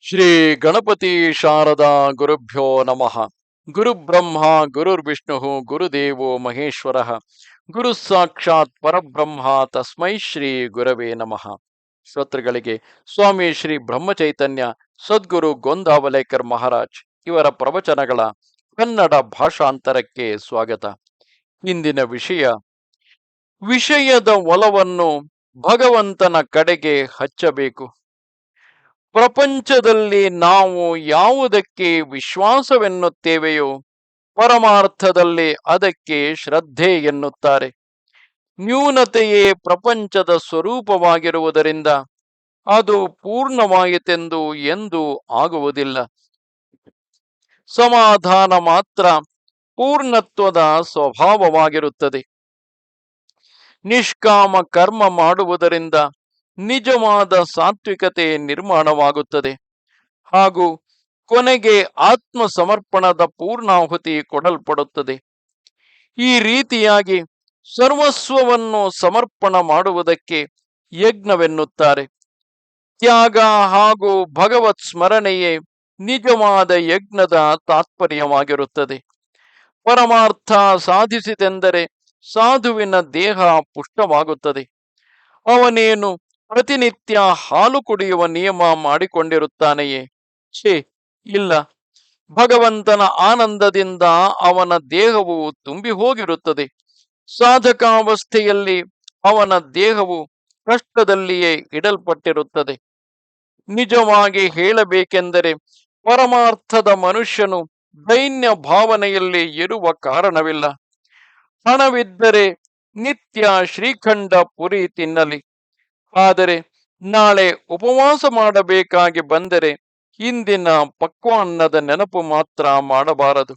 ಶ್ರೀ ಗಣಪತಿ ಶಾರದಾ ಗುರುಭ್ಯೋ ನಮಃ. ಗುರುಬ್ರಹ್ಮ ಗುರುರ್ವಿಷ್ಣು ಗುರುದೇವೋ ಮಹೇಶ್ವರ ಗುರು ಸಾಕ್ಷಾತ್ ಪರಬ್ರಹ್ಮ ತಸ್ಮೈ ಶ್ರೀ ಗುರವೇ ನಮಃ. ಶ್ರೋತೃಗಳಿಗೆ ಸ್ವಾಮಿ ಶ್ರೀ ಬ್ರಹ್ಮಚೈತನ್ಯ ಸದ್ಗುರು ಗೋಂದಾವಲೇಕರ್ ಮಹಾರಾಜ್ ಇವರ ಪ್ರವಚನಗಳ ಕನ್ನಡ ಭಾಷಾಂತರಕ್ಕೆ ಸ್ವಾಗತ. ಇಂದಿನ ವಿಷಯದ ಒಲವನ್ನು ಭಗವಂತನ ಕಡೆಗೆ ಹಚ್ಚಬೇಕು. ಪ್ರಪಂಚದಲ್ಲಿ ನಾವು ಯಾವುದಕ್ಕೆ ವಿಶ್ವಾಸವೆನ್ನುತ್ತೇವೆಯೋ ಪರಮಾರ್ಥದಲ್ಲಿ ಅದಕ್ಕೆ ಶ್ರದ್ಧೆ ಎನ್ನುತ್ತಾರೆ. ನ್ಯೂನತೆಯೇ ಪ್ರಪಂಚದ ಸ್ವರೂಪವಾಗಿರುವುದರಿಂದ ಅದು ಪೂರ್ಣವಾಯಿತೆಂದು ಎಂದೂ ಆಗುವುದಿಲ್ಲ. ಸಮಾಧಾನ ಮಾತ್ರ ಪೂರ್ಣತ್ವದ ಸ್ವಭಾವವಾಗಿರುತ್ತದೆ. ನಿಷ್ಕಾಮ ಕರ್ಮ ಮಾಡುವುದರಿಂದ ನಿಜವಾದ ಸಾತ್ವಿಕತೆ ನಿರ್ಮಾಣವಾಗುತ್ತದೆ ಹಾಗೂ ಕೊನೆಗೆ ಆತ್ಮ ಸಮರ್ಪಣದ ಪೂರ್ಣಾಹುತಿ ಕೊಡಲ್ಪಡುತ್ತದೆ. ಈ ರೀತಿಯಾಗಿ ಸರ್ವಸ್ವವನ್ನು ಸಮರ್ಪಣ ಮಾಡುವುದಕ್ಕೆ ಯಜ್ಞವೆನ್ನುತ್ತಾರೆ. ತ್ಯಾಗ ಹಾಗೂ ಭಗವತ್ ಸ್ಮರಣೆಯೇ ನಿಜವಾದ ಯಜ್ಞದ ತಾತ್ಪರ್ಯವಾಗಿರುತ್ತದೆ. ಪರಮಾರ್ಥ ಸಾಧಿಸಿತೆಂದರೆ ಸಾಧುವಿನ ದೇಹ ಪುಷ್ಟವಾಗುತ್ತದೆ. ಅವನೇನು ಪ್ರತಿನಿತ್ಯ ಹಾಲು ಕುಡಿಯುವ ನಿಯಮ ಮಾಡಿಕೊಂಡಿರುತ್ತಾನೆಯೇ? ಛೇ, ಇಲ್ಲ. ಭಗವಂತನ ಆನಂದದಿಂದ ಅವನ ದೇಹವು ತುಂಬಿ ಹೋಗಿರುತ್ತದೆ. ಸಾಧಕಾವಸ್ಥೆಯಲ್ಲಿ ಅವನ ದೇಹವು ಕಷ್ಟದಲ್ಲಿಯೇ ಇಡಲ್ಪಟ್ಟಿರುತ್ತದೆ. ನಿಜವಾಗಿ ಹೇಳಬೇಕೆಂದರೆ ಪರಮಾರ್ಥದ ಮನುಷ್ಯನು ದೈನ್ಯ ಭಾವನೆಯಲ್ಲಿ ಇರುವ ಕಾರಣವಿಲ್ಲ. ಹಣವಿದ್ದರೆ ನಿತ್ಯ ಶ್ರೀಖಂಡ ಪುರಿ ತಿನ್ನಲಿ. ಆದರೆ ನಾಳೆ ಉಪವಾಸ ಮಾಡಬೇಕಾಗಿ ಬಂದರೆ ಇಂದಿನ ಪಕ್ವಾನ್ನದ ನೆನಪು ಮಾತ್ರ ಮಾಡಬಾರದು.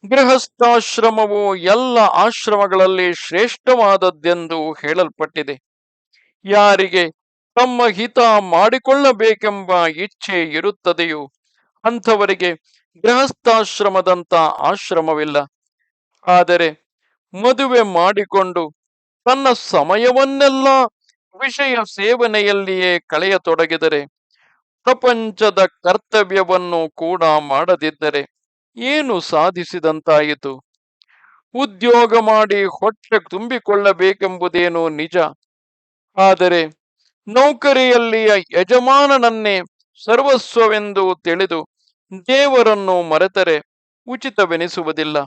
ಗೃಹಸ್ಥಾಶ್ರಮವು ಎಲ್ಲ ಆಶ್ರಮಗಳಲ್ಲಿ ಶ್ರೇಷ್ಠವಾದದ್ದೆಂದು ಹೇಳಲ್ಪಟ್ಟಿದೆ. ಯಾರಿಗೆ ತಮ್ಮ ಹಿತ ಮಾಡಿಕೊಳ್ಳಬೇಕೆಂಬ ಇಚ್ಛೆ ಇರುತ್ತದೆಯೋ ಅಂಥವರಿಗೆ ಗೃಹಸ್ಥಾಶ್ರಮದಂತ ಆಶ್ರಮವಿಲ್ಲ. ಆದರೆ ಮದುವೆ ಮಾಡಿಕೊಂಡು ತನ್ನ ಸಮಯವನ್ನೆಲ್ಲ ವಿಷಯ ಸೇವನೆಯಲ್ಲಿಯೇ ಕಳೆಯತೊಡಗಿದರೆ, ಪ್ರಪಂಚದ ಕರ್ತವ್ಯವನ್ನು ಕೂಡ ಮಾಡದಿದ್ದರೆ ಏನು ಸಾಧಿಸಿದಂತಾಯಿತು? ಉದ್ಯೋಗ ಮಾಡಿ ಹೊಟ್ಟೆ ತುಂಬಿಕೊಳ್ಳಬೇಕೆಂಬುದೇನೋ ನಿಜ. ಆದರೆ ನೌಕರಿಯಲ್ಲಿಯ ಯಜಮಾನನನ್ನೇ ಸರ್ವಸ್ವವೆಂದು ತಿಳಿದು ದೇವರನ್ನು ಮರೆತರೆ ಉಚಿತವೆನಿಸುವುದಿಲ್ಲ.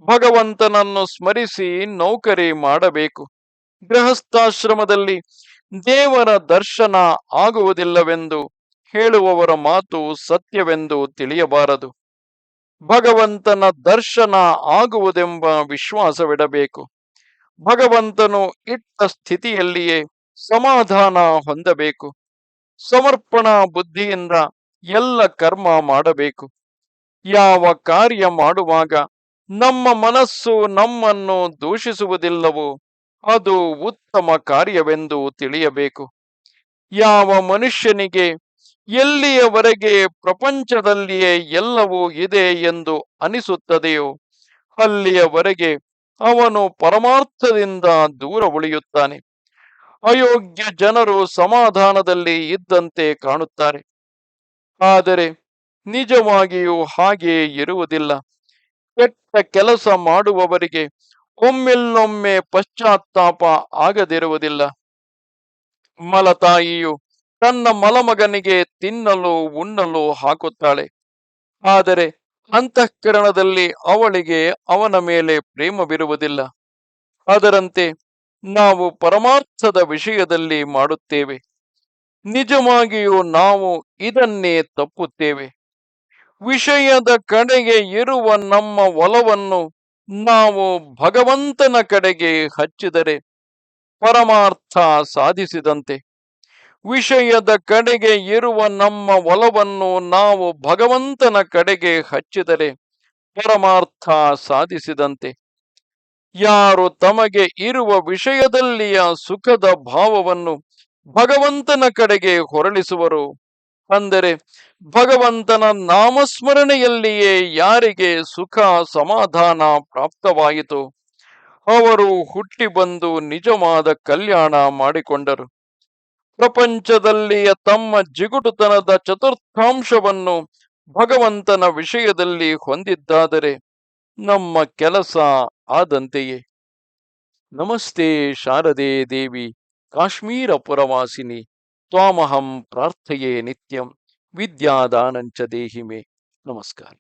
ಭಗವಂತನನ್ನು ಸ್ಮರಿಸಿ ನೌಕರಿ ಮಾಡಬೇಕು. ಗೃಹಸ್ಥಾಶ್ರಮದಲ್ಲಿ ದೇವರ ದರ್ಶನ ಆಗುವುದಿಲ್ಲವೆಂದು ಹೇಳುವವರ ಮಾತು ಸತ್ಯವೆಂದು ತಿಳಿಯಬಾರದು. ಭಗವಂತನ ದರ್ಶನ ಆಗುವುದೆಂಬ ವಿಶ್ವಾಸವಿಡಬೇಕು. ಭಗವಂತನು ಇಟ್ಟ ಸ್ಥಿತಿಯಲ್ಲಿಯೇ ಸಮಾಧಾನ ಹೊಂದಬೇಕು. ಸಮರ್ಪಣಾ ಬುದ್ಧಿಯಿಂದ ಎಲ್ಲ ಕರ್ಮ ಮಾಡಬೇಕು. ಯಾವ ಕಾರ್ಯ ಮಾಡುವಾಗ ನಮ್ಮ ಮನಸ್ಸು ನಮ್ಮನ್ನು ದೂಷಿಸುವುದಿಲ್ಲವೋ ಅದು ಉತ್ತಮ ಕಾರ್ಯವೆಂದು ತಿಳಿಯಬೇಕು. ಯಾವ ಮನುಷ್ಯನಿಗೆ ಎಲ್ಲಿಯವರೆಗೆ ಪ್ರಪಂಚದಲ್ಲಿಯೇ ಎಲ್ಲವೂ ಇದೆ ಎಂದು ಅನಿಸುತ್ತದೆಯೋ ಅಲ್ಲಿಯವರೆಗೆ ಅವನು ಪರಮಾರ್ಥದಿಂದ ದೂರ ಉಳಿಯುತ್ತಾನೆ. ಅಯೋಗ್ಯ ಜನರು ಸಮಾಧಾನದಲ್ಲಿ ಇದ್ದಂತೆ ಕಾಣುತ್ತಾರೆ, ಆದರೆ ನಿಜವಾಗಿಯೂ ಹಾಗೆಯೇ ಇರುವುದಿಲ್ಲ. ಕೆಟ್ಟ ಕೆಲಸ ಮಾಡುವವರಿಗೆ ಒಮ್ಮೆಲ್ಲೊಮ್ಮೆ ಪಶ್ಚಾತ್ತಾಪ ಆಗದಿರುವುದಿಲ್ಲ. ಮಲತಾಯಿಯು ತನ್ನ ಮಲಮಗನಿಗೆ ತಿನ್ನಲು ಉಣ್ಣಲು ಹಾಕುತ್ತಾಳೆ, ಆದರೆ ಅಂತಃಕರಣದಲ್ಲಿ ಅವಳಿಗೆ ಅವನ ಮೇಲೆ ಪ್ರೇಮವಿರುವುದಿಲ್ಲ. ಅದರಂತೆ ನಾವು ಪರಮಾರ್ಥದ ವಿಷಯದಲ್ಲಿ ಮಾಡುತ್ತೇವೆ. ನಿಜವಾಗಿಯೂ ನಾವು ಇದನ್ನೇ ತಪ್ಪುತ್ತೇವೆ. ವಿಷಯದ ಕಡೆಗೆ ಇರುವ ನಮ್ಮ ಒಲವನ್ನು ನಾವು ಭಗವಂತನ ಕಡೆಗೆ ಹಚ್ಚಿದರೆ ಪರಮಾರ್ಥ ಸಾಧಿಸಿದಂತೆ. ವಿಷಯದ ಕಡೆಗೆ ಇರುವ ನಮ್ಮ ಒಲವನ್ನು ನಾವು ಭಗವಂತನ ಕಡೆಗೆ ಹಚ್ಚಿದರೆ ಪರಮಾರ್ಥ ಸಾಧಿಸಿದಂತೆ. ಯಾರು ತಮಗೆ ಇರುವ ವಿಷಯದಲ್ಲಿಯ ಸುಖದ ಭಾವವನ್ನು ಭಗವಂತನ ಕಡೆಗೆ ಹೊರಳಿಸುವರು, ಅಂದರೆ ಭಗವಂತನ ನಾಮಸ್ಮರಣೆಯಲ್ಲಿಯೇ ಯಾರಿಗೆ ಸುಖ ಸಮಾಧಾನ ಪ್ರಾಪ್ತವಾಯಿತು ಅವರು ಹುಟ್ಟಿ ಬಂದು ನಿಜವಾದ ಕಲ್ಯಾಣ ಮಾಡಿಕೊಂಡರು. ಪ್ರಪಂಚದಲ್ಲಿಯ ತಮ್ಮ ಜಿಗುಟುತನದ ಚತುರ್ಥಾಂಶವನ್ನು ಭಗವಂತನ ವಿಷಯದಲ್ಲಿ ಹೊಂದಿದ್ದಾದರೆ ನಮ್ಮ ಕೆಲಸ ಆದಂತೆಯೇ. ನಮಸ್ತೆ ಶಾರದೆ ದೇವಿ ಕಾಶ್ಮೀರ ಪುರವಾಸಿನಿ ತ್ವಾಮಹಂ ಪ್ರಾರ್ಥಯೇ ನಿತ್ಯಂ ವಿದ್ಯಾದಾನಂಚ ದೇಹಿಮೆ. ನಮಸ್ಕಾರ.